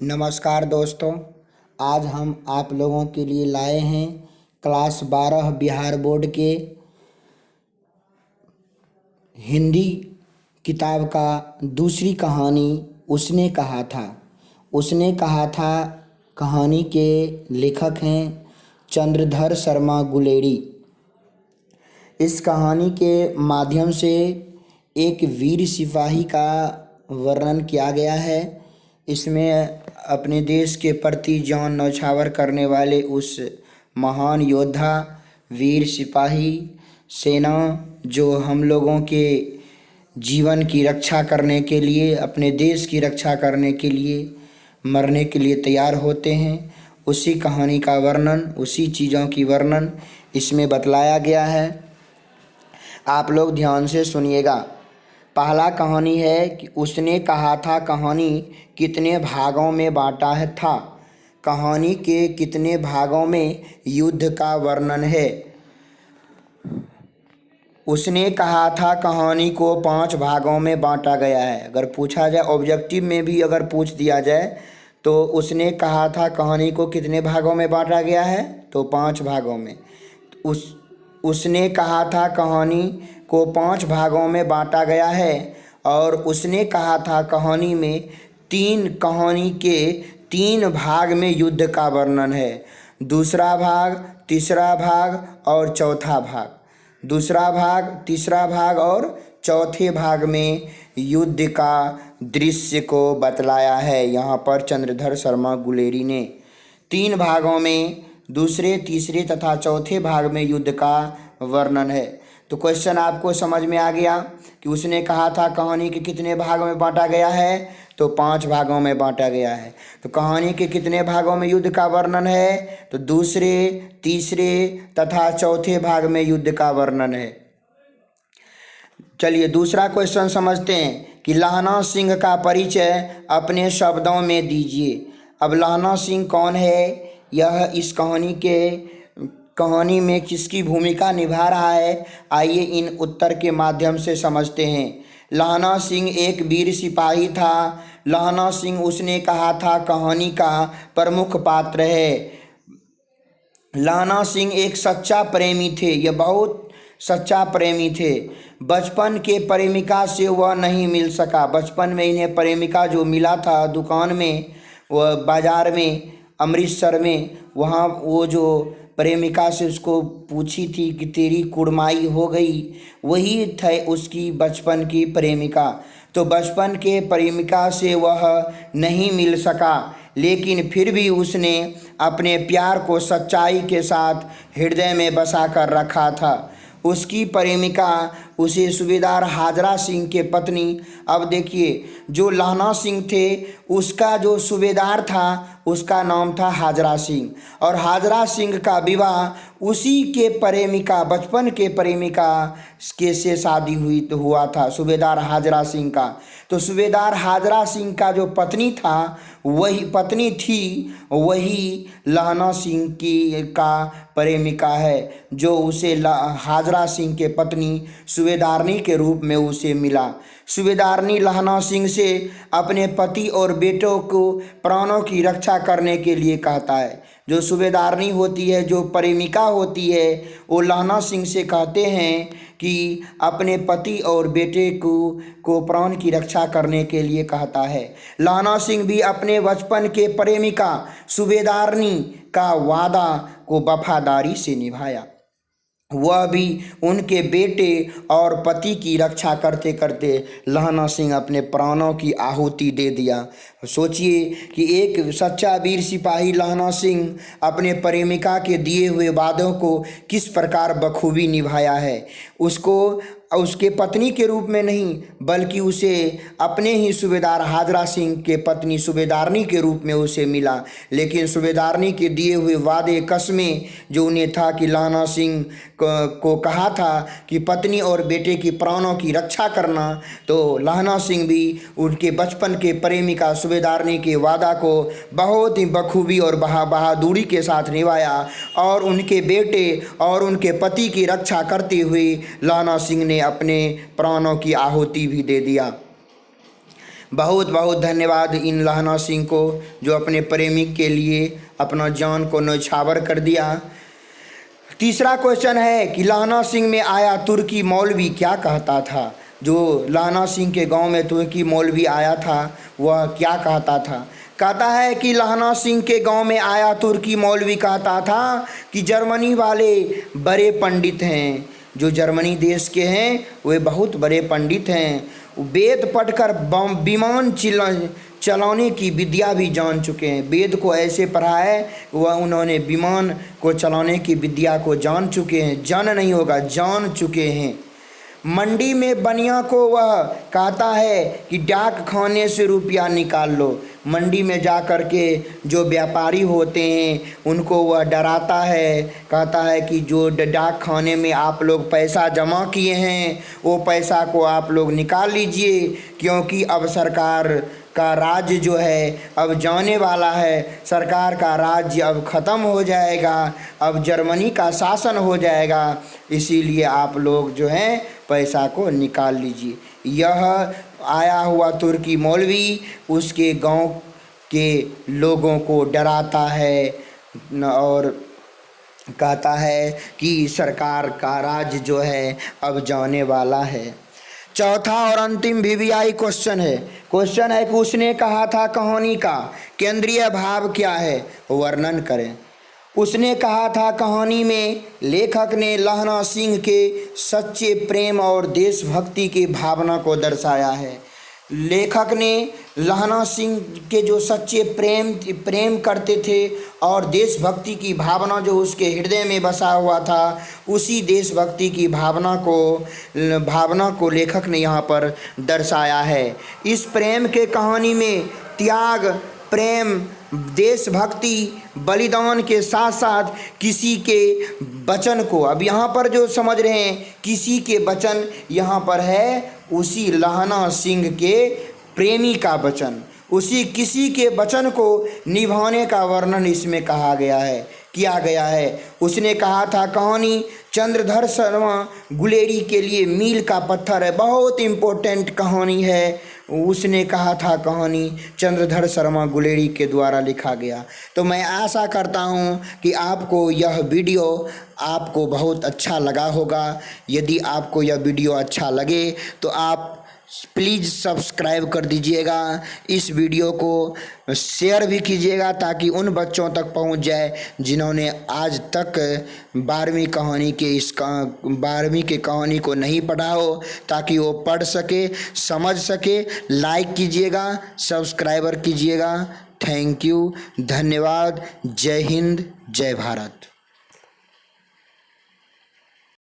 नमस्कार दोस्तों, आज हम आप लोगों के लिए लाए हैं क्लास 12 बिहार बोर्ड के हिंदी किताब का दूसरी कहानी उसने कहा था। उसने कहा था कहानी के लेखक हैं चंद्रधर शर्मा गुलेरी। इस कहानी के माध्यम से एक वीर सिपाही का वर्णन किया गया है। इसमें अपने देश के प्रति जान न्यौछावर करने वाले उस महान योद्धा, वीर सिपाही, सेना जो हम लोगों के जीवन की रक्षा करने के लिए, अपने देश की रक्षा करने के लिए मरने के लिए तैयार होते हैं, उसी कहानी का वर्णन, उसी चीज़ों की वर्णन इसमें बतलाया गया है। आप लोग ध्यान से सुनिएगा। पहला कहानी है कि उसने कहा था कहानी कितने भागों में बांटा है था। कहानी के कितने भागों में युद्ध का वर्णन है। उसने कहा था कहानी को 5 भागों में बांटा गया है। अगर पूछा जाए, ऑब्जेक्टिव में भी अगर पूछ दिया जाए तो उसने कहा था कहानी को कितने भागों में बांटा गया है, तो 5 भागों में। उसने कहा था कहानी को 5 भागों में बांटा गया है और उसने कहा था कहानी में कहानी के 3 भाग में युद्ध का वर्णन है। दूसरा भाग, तीसरा भाग और चौथा भाग। दूसरा भाग, तीसरा भाग और चौथे भाग में युद्ध का दृश्य को बतलाया है यहाँ पर चंद्रधर शर्मा गुलेरी ने। 3 भागों में दूसरे, तीसरे तथा चौथे भाग में युद्ध का वर्णन है। तो क्वेश्चन आपको समझ में आ गया कि उसने कहा था कहानी के कितने भागों में बांटा गया है, तो 5 भागों में बांटा गया है। तो कहानी के कितने भागों में युद्ध का वर्णन है, तो दूसरे, तीसरे तथा चौथे भाग में युद्ध का वर्णन है। चलिए दूसरा क्वेश्चन समझते हैं कि लहना सिंह का परिचय अपने शब्दों में दीजिए। अब लहना सिंह कौन है, यह इस कहानी में किसकी भूमिका निभा रहा है, आइए इन उत्तर के माध्यम से समझते हैं। लहना सिंह एक वीर सिपाही था। लहना सिंह उसने कहा था कहानी का प्रमुख पात्र है। लहना सिंह एक सच्चा प्रेमी थे। यह बहुत सच्चा प्रेमी थे। बचपन के प्रेमिका से वह नहीं मिल सका। बचपन में इन्हें प्रेमिका जो मिला था दुकान में, वह बाज़ार में, अमृतसर में, वहाँ वो जो प्रेमिका से उसको पूछी थी कि तेरी कुड़माई हो गई, वही थे उसकी बचपन की प्रेमिका। तो बचपन के प्रेमिका से वह नहीं मिल सका, लेकिन फिर भी उसने अपने प्यार को सच्चाई के साथ हृदय में बसा कर रखा था। उसकी प्रेमिका उसे सूबेदार हाजरा सिंह के पत्नी, अब देखिए जो लहना सिंह थे उसका जो सूबेदार था उसका नाम था हाजरा सिंह, और हाजरा सिंह का विवाह उसी के प्रेमिका, बचपन के प्रेमिका के से शादी हुआ था, सूबेदार हाजरा सिंह का। तो सूबेदार हाजरा सिंह का जो पत्नी था, वही पत्नी थी, वही लहना सिंह की का प्रेमिका है, जो उसे हाजरा सिंह के पत्नी सूबेदारनी के रूप में उसे मिला। सूबेदारनी लहना सिंह से अपने पति और बेटों को प्राणों की रक्षा करने के लिए कहता है। जो सूबेदारनी होती है, जो प्रेमिका होती है, वो लहना सिंह से कहते हैं कि अपने पति और बेटे को प्राण की रक्षा करने के लिए कहता है। लहना सिंह भी अपने बचपन के प्रेमिका सूबेदारनी का वादा को वफादारी से निभाया। वह भी उनके बेटे और पति की रक्षा करते करते लहना सिंह अपने प्राणों की आहुति दे दिया। सोचिए कि एक सच्चा वीर सिपाही लहना सिंह अपने प्रेमिका के दिए हुए वादों को किस प्रकार बखूबी निभाया है। उसको उसके पत्नी के रूप में नहीं, बल्कि उसे अपने ही सूबेदार हाजरा सिंह के पत्नी सूबेदारनी के रूप में उसे मिला। लेकिन सूबेदारनी के दिए हुए वादे, कस्में जो उन्हें था कि लहना सिंह को कहा था कि पत्नी और बेटे की प्राणों की रक्षा करना, तो लहना सिंह भी उनके बचपन के प्रेमिका सूबेदारनी के वादा को बहुत ही बखूबी और बहादुरी के साथ निभाया, और उनके बेटे और उनके पति की रक्षा करते हुए लहना सिंह ने अपने प्राणों की आहुति भी दे दिया। बहुत बहुत धन्यवाद इन लहना सिंह को जो अपने प्रेमी के लिए अपना जान को न्यौछावर कर दिया। तीसरा क्वेश्चन है कि लहना सिंह में आया तुर्की मौलवी क्या कहता था। जो लहना सिंह के गांव में तुर्की मौलवी आया था वह क्या कहता था। कहता है कि लहना सिंह के गांव में आया तुर्की मौलवी कहता था कि जर्मनी वाले बड़े पंडित हैं, जो जर्मनी देश के हैं वे बहुत बड़े पंडित हैं, वेद पढ़कर विमान चलाने की विद्या भी जान चुके हैं। वेद को ऐसे पढ़ा है वह उन्होंने विमान को चलाने की विद्या को जान चुके हैं, जान नहीं होगा जान चुके हैं। मंडी में बनिया को वह कहता है कि डाक खाने से रुपया निकाल लो। मंडी में जा कर के जो व्यापारी होते हैं उनको वह डराता है, कहता है कि जो डाक खाने में आप लोग पैसा जमा किए हैं वो पैसा को आप लोग निकाल लीजिए, क्योंकि अब सरकार का राज्य जो है अब जाने वाला है, सरकार का राज्य अब ख़त्म हो जाएगा, अब जर्मनी का शासन हो जाएगा, इसीलिए आप लोग जो है पैसा को निकाल लीजिए। यह आया हुआ तुर्की मौलवी उसके गांव के लोगों को डराता है और कहता है कि सरकार का राज्य जो है अब जाने वाला है। चौथा और अंतिम वीवीआई क्वेश्चन है कि उसने कहा था कहानी का केंद्रीय भाव क्या है, वर्णन करें। उसने कहा था कहानी में लेखक ने लहना सिंह के सच्चे प्रेम और देशभक्ति की भावना को दर्शाया है। लेखक ने लहना सिंह के जो सच्चे प्रेम करते थे और देशभक्ति की भावना जो उसके हृदय में बसा हुआ था, उसी देशभक्ति की भावना को लेखक ने यहाँ पर दर्शाया है। इस प्रेम के कहानी में त्याग, प्रेम, देशभक्ति, बलिदान के साथ साथ किसी के वचन को, अब यहाँ पर जो समझ रहे हैं किसी के वचन यहाँ पर है उसी लहना सिंह के प्रेमी का वचन, उसी किसी के वचन को निभाने का वर्णन इसमें किया गया है। उसने कहा था कहानी चंद्रधर शर्मा गुलेरी के लिए मील का पत्थर है, बहुत इम्पोर्टेंट कहानी है। उसने कहा था कहानी चंद्रधर शर्मा गुलेरी के द्वारा लिखा गया। तो मैं आशा करता हूँ कि आपको यह वीडियो आपको बहुत अच्छा लगा होगा। यदि आपको यह वीडियो अच्छा लगे तो आप प्लीज़ सब्सक्राइब कर दीजिएगा, इस वीडियो को शेयर भी कीजिएगा ताकि उन बच्चों तक पहुंच जाए जिन्होंने आज तक 12वीं की कहानी को नहीं पढ़ा हो, ताकि वो पढ़ सके, समझ सके। लाइक कीजिएगा, सब्सक्राइबर कीजिएगा। थैंक यू, धन्यवाद। जय हिंद, जय भारत।